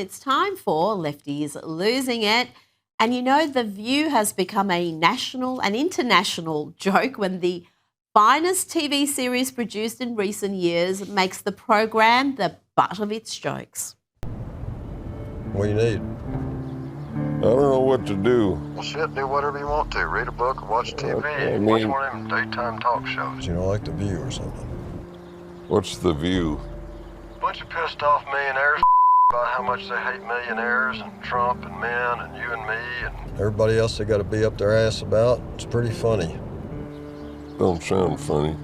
It's time for Lefties Losing It. And you know, The View has become a national and international joke when the finest TV series produced in recent years makes the program the butt of its jokes. What do you need? I don't know what to do. Well, shit, do whatever you want to. Read a book or watch TV. Watch one of them daytime talk shows. You know, like The View or something. What's The View? Bunch of pissed off millionaires about how much they hate millionaires and Trump and men and you and me and Everybody else they got to be up their ass about. It's pretty funny. Don't sound funny.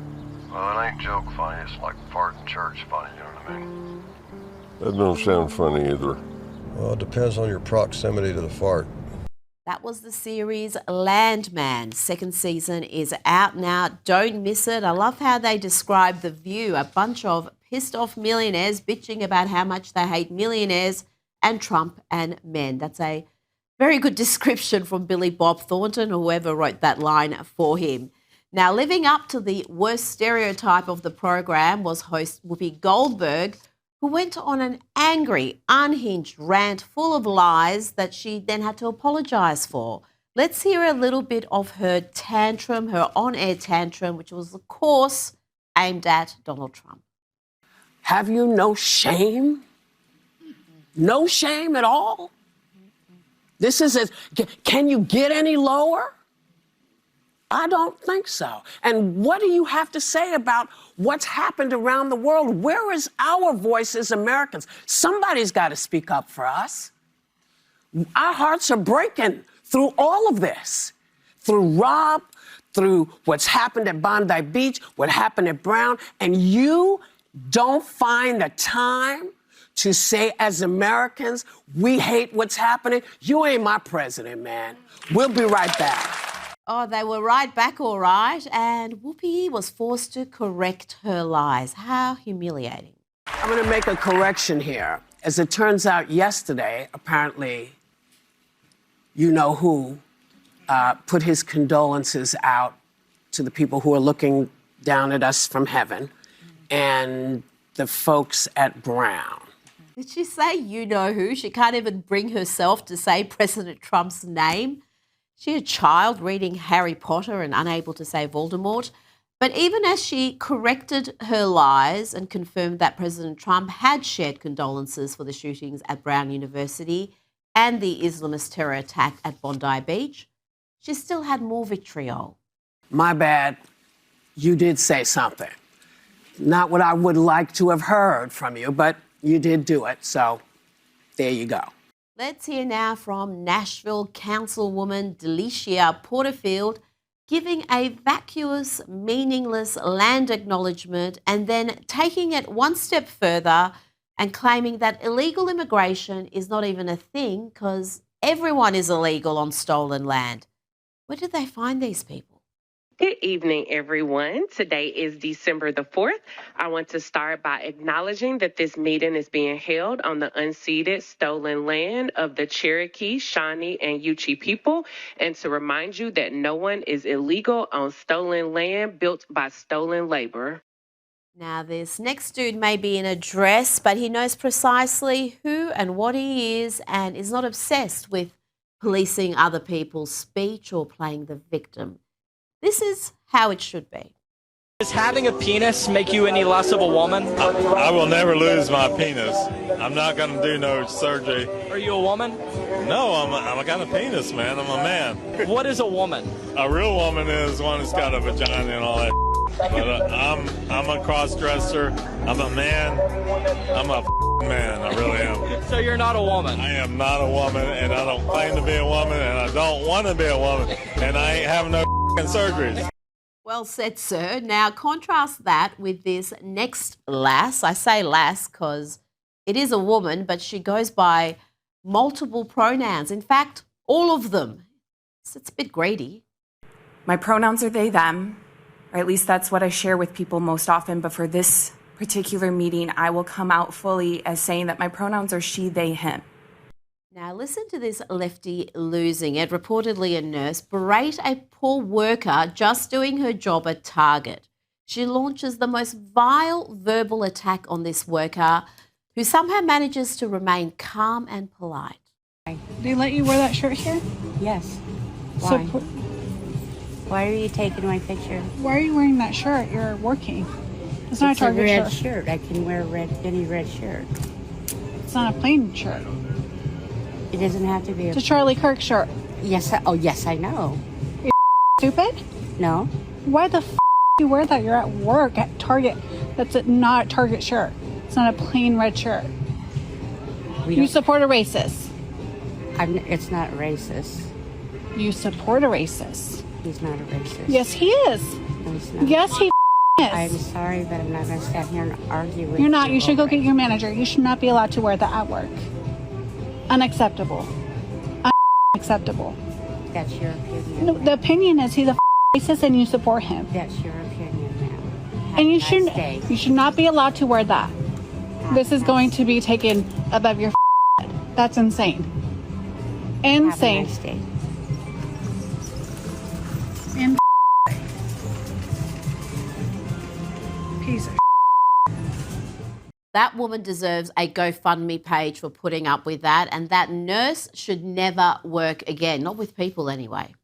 well, it ain't joke funny. It's like farting church funny. You know what I mean? That don't sound funny either. Well, it depends on your proximity to the fart. That was the series Landman. Second season is out now. Don't miss it. I love how they describe The View, a bunch of pissed off millionaires bitching about how much they hate millionaires and Trump and men. That's a very good description from Billy Bob Thornton, or whoever wrote that line for him. Now, living up to the worst stereotype of the program was host Whoopi Goldberg, who went on an angry, unhinged rant full of lies that she then had to apologise for. Let's hear a little bit of her tantrum, her on-air tantrum, which was, of course, aimed at Donald Trump. Have you no shame? No shame at all? This is can you get any lower? I don't think so. And what do you have to say about what's happened around the world? Where is our voice as Americans? Somebody's got to speak up for us. Our hearts are breaking through all of this, through Rob, through what's happened at Bondi Beach, what happened at Brown, and you don't find the time to say, as Americans, we hate what's happening. You ain't my president, man. We'll be right back. Oh, they were right back all right, and Whoopi was forced to correct her lies. How humiliating. I'm going to make a correction here. As it turns out, yesterday, apparently, you know who put his condolences out to the people who are looking down at us from heaven and the folks at Brown. Did she say you know who? She can't even bring herself to say President Trump's name. She a child reading Harry Potter and unable to say Voldemort. But even as she corrected her lies and confirmed that President Trump had shared condolences for the shootings at Brown University and the Islamist terror attack at Bondi Beach, she still had more vitriol. My bad. You did say something. Not what I would like to have heard from you, but you did do it, so there you go. Let's hear now from Nashville Councilwoman Delicia Porterfield giving a vacuous, meaningless land acknowledgement and then taking it one step further and claiming that illegal immigration is not even a thing because everyone is illegal on stolen land. Where did they find these people? Good evening, everyone. Today is December the 4th. I want to start by acknowledging that this meeting is being held on the unceded, stolen land of the Cherokee, Shawnee, and Yuchi people, and to remind you that no one is illegal on stolen land built by stolen labor. Now, this next dude may be in a dress, but he knows precisely who and what he is and is not obsessed with policing other people's speech or playing the victim. This is how it should be. Does having a penis make you any less of a woman? I will never lose my penis. I'm not going to do no surgery. Are you a woman? No, I got a penis, man. I'm a man. What is a woman? A real woman is one that's got a vagina and all that. But I'm a cross-dresser. I'm a man. I'm a man. I really am. So you're not a woman? I am not a woman, and I don't claim to be a woman, and I don't want to be a woman, and I ain't having no surgeries. Well said, sir. Now, contrast that with this next lass. I say lass because it is a woman, but she goes by multiple pronouns. In fact, all of them. So it's a bit greedy. My pronouns are they, them, or at least that's what I share with people most often. But for this particular meeting, I will come out fully as saying that my pronouns are she, they, him. Now, listen to this lefty losing it. Reportedly, a nurse berate a poor worker just doing her job at Target. She launches the most vile verbal attack on this worker, who somehow manages to remain calm and polite. They let you wear that shirt here? Yes. So Why? Why are you taking my picture? why are you wearing that shirt? You're working. It's not It's a Target red shirt. shirt. I can wear any red shirt. It's not a plain shirt. It doesn't have to be It's a Charlie Kirk shirt. Yes. Oh, yes, I know. Stupid? No. Why the you wear that? You're at work at Target. That's not a Target shirt. It's not a plain red shirt. You support a racist. It's not racist. You support a racist. He's not a racist. Yes, he is. No, he's not. Yes, he is. I'm sorry, but I'm not going to stand here and argue with you. You're not. You should go over get it. your manager. You should not be allowed to wear that at work. Unacceptable. Unacceptable. That's your opinion. No, the opinion is he's a racist and you support him. That's your opinion, ma'am. And you Have should not be allowed to wear that. This is going to be taken above your head. That's insane. Insane. a nice day. And piece of That woman deserves a GoFundMe page for putting up with that, and that nurse should never work again, not with people anyway.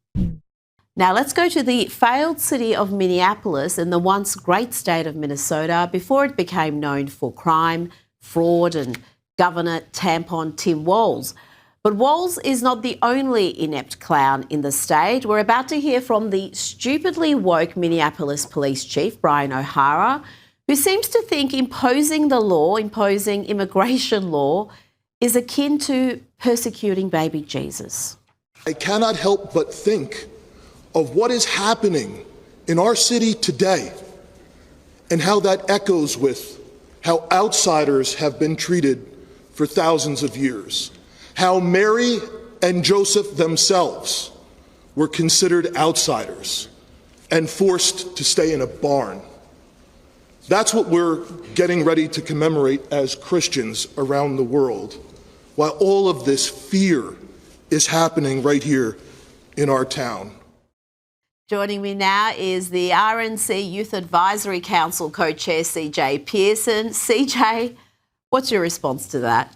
Now let's go to the failed city of Minneapolis in the once great state of Minnesota before it became known for crime, fraud and Governor Tampon Tim Walz. But Walz is not the only inept clown in the state. We're about to hear from the stupidly woke Minneapolis Police Chief, Brian O'Hara, who seems to think imposing immigration law, is akin to persecuting baby Jesus. I cannot help but think of what is happening in our city today and how that echoes with how outsiders have been treated for thousands of years, how Mary and Joseph themselves were considered outsiders and forced to stay in a barn. That's what we're getting ready to commemorate as Christians around the world, while all of this fear is happening right here in our town. Joining me now is the RNC Youth Advisory Council co-chair, CJ Pearson. CJ, what's your response to that?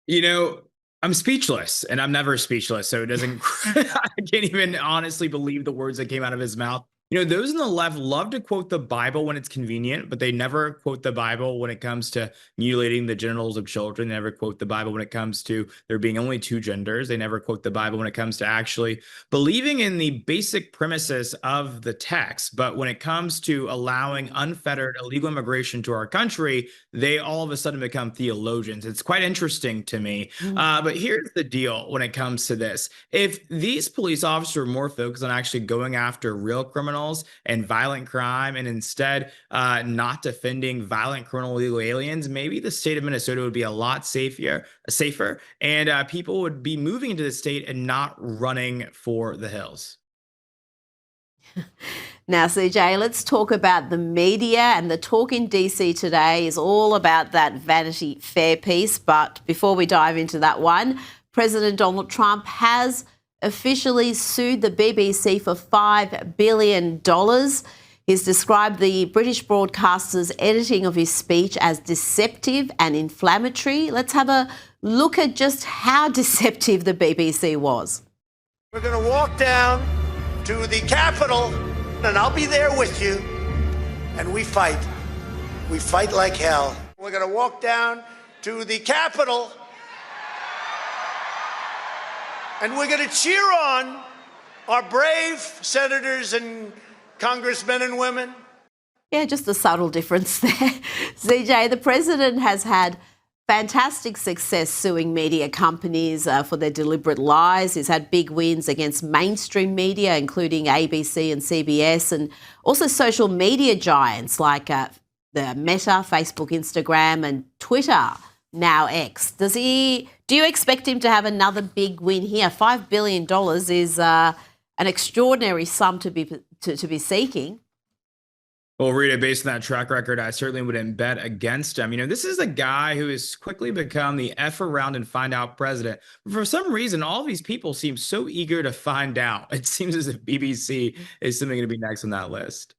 You know, I'm speechless, and I'm never speechless, so it doesn't, I can't even honestly believe the words that came out of his mouth. You know, those on the left love to quote the Bible when it's convenient, but they never quote the Bible when it comes to mutilating the genitals of children. They never quote the Bible when it comes to there being only two genders. They never quote the Bible when it comes to actually believing in the basic premises of the text. But when it comes to allowing unfettered illegal immigration to our country, they all of a sudden become theologians. It's quite interesting to me. But here's the deal when it comes to this. If these police officers were more focused on actually going after real criminals and violent crime, and instead not defending violent criminal illegal aliens, maybe the state of Minnesota would be a lot safer, and people would be moving into the state and not running for the hills. Now, CJ, let's talk about the media, and the talk in DC today is all about that Vanity Fair piece. But before we dive into that one, President Donald Trump has officially sued the BBC for $5 billion. He's described the British broadcaster's editing of his speech as deceptive and inflammatory. Let's have a look at just how deceptive the BBC was. We're going to walk down to the Capitol, and I'll be there with you, and we fight. We fight like hell. We're going to walk down to the Capitol, and we're going to cheer on our brave senators and congressmen and women. Yeah, just a subtle difference there. CJ, the president has had fantastic success suing media companies for their deliberate lies. He's had big wins against mainstream media, including ABC and CBS, and also social media giants like the Meta, Facebook, Instagram, and Twitter, now X. Do you expect him to have another big win here? $5 billion is an extraordinary sum to be seeking. Well, Rita, based on that track record, I certainly wouldn't bet against him. You know, this is a guy who has quickly become the F around and find out president. But for some reason, all these people seem so eager to find out. It seems as if BBC is something going to be next on that list.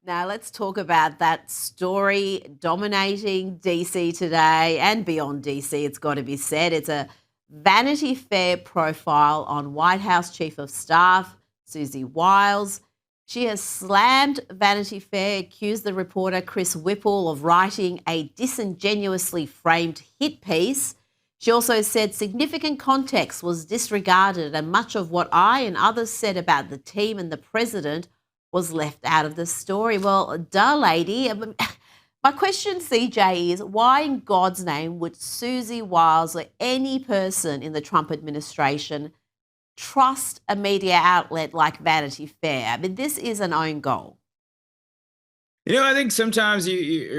Now let's talk about that story dominating DC today and beyond DC, it's got to be said. It's a Vanity Fair profile on White House Chief of Staff Susie Wiles. She has slammed Vanity Fair, accused the reporter Chris Whipple of writing a disingenuously framed hit piece. She also said significant context was disregarded and much of what I and others said about the team and the president was left out of the story. Well, duh, lady. My question, CJ, is why in God's name would Susie Wiles or any person in the Trump administration trust a media outlet like Vanity Fair? I mean, this is an own goal. I think sometimes you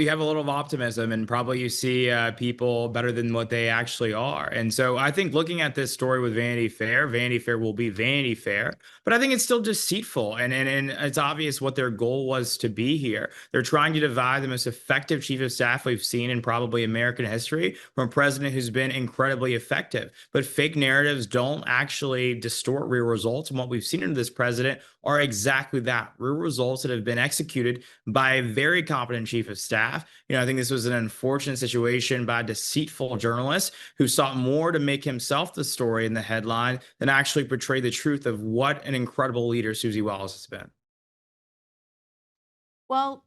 have a little of optimism, and probably you see people better than what they actually are. And so I think looking at this story with Vanity Fair will be Vanity Fair, but I think it's still deceitful, and it's obvious what their goal was to be here. They're trying to divide the most effective chief of staff we've seen in probably American history from a president who's been incredibly effective. But fake narratives don't actually distort real results, and what we've seen in this president are exactly that, real results that have been executed by a very competent chief of staff. I think this was an unfortunate situation by a deceitful journalist who sought more to make himself the story in the headline than actually portray the truth of what an incredible leader Susie Wiles has been. Well,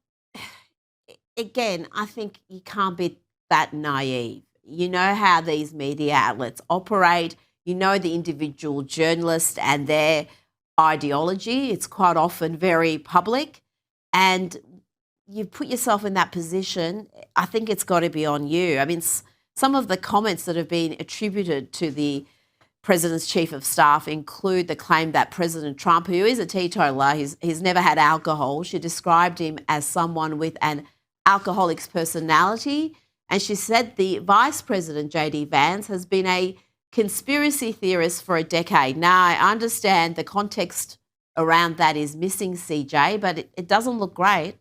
again, I think you can't be that naive. You know how these media outlets operate. You know the individual journalist and their ideology. It's quite often very public. And you put yourself in that position, I think it's got to be on you. I mean, some of the comments that have been attributed to the president's chief of staff include the claim that President Trump, who is a teetotaler, he's never had alcohol. She described him as someone with an alcoholic's personality. And she said the Vice President, J.D. Vance, has been a conspiracy theorist for a decade. Now, I understand the context around that is missing, CJ, but it doesn't look great.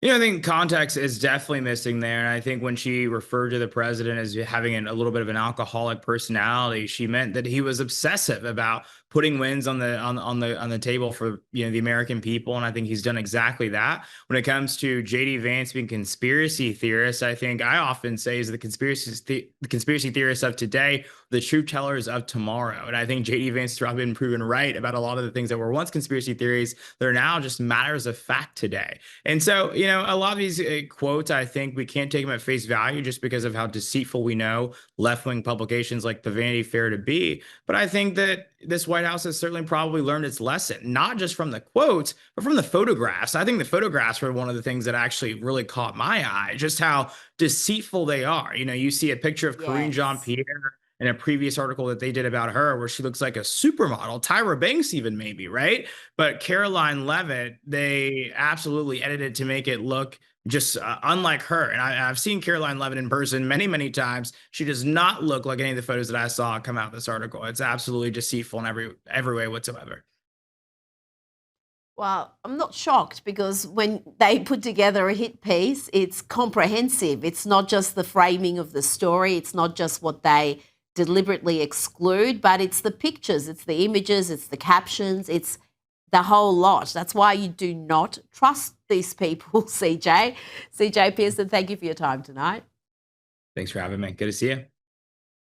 I think context is definitely missing there. And I think when she referred to the president as having a little bit of an alcoholic personality, she meant that he was obsessive about putting wins on the table for the American people, and I think he's done exactly that. When it comes to J.D. Vance being conspiracy theorists, I think I often say is the conspiracy theorists of today, the truth tellers of tomorrow. And I think J.D. Vance has probably been proven right about a lot of the things that were once conspiracy theories that are now just matters of fact today. And so a lot of these quotes, I think we can't take them at face value just because of how deceitful we know left-wing publications like the Vanity Fair to be. But I think that this White House has certainly probably learned its lesson, not just from the quotes, but from the photographs. I think the photographs were one of the things that actually really caught my eye, just how deceitful they are. You see a picture of Karine Jean-Pierre in a previous article that they did about her where she looks like a supermodel, Tyra Banks even maybe, right? But Caroline Leavitt, they absolutely edited to make it look just unlike her. And I've seen Caroline Leavitt in person many, many times. She does not look like any of the photos that I saw come out of this article. It's absolutely deceitful in every way whatsoever. Well, I'm not shocked because when they put together a hit piece, it's comprehensive. It's not just the framing of the story. It's not just what they deliberately exclude, but it's the pictures, it's the images, it's the captions, it's the whole lot. That's why you do not trust these people, CJ. CJ Pearson, thank you for your time tonight. Thanks for having me. Good to see you.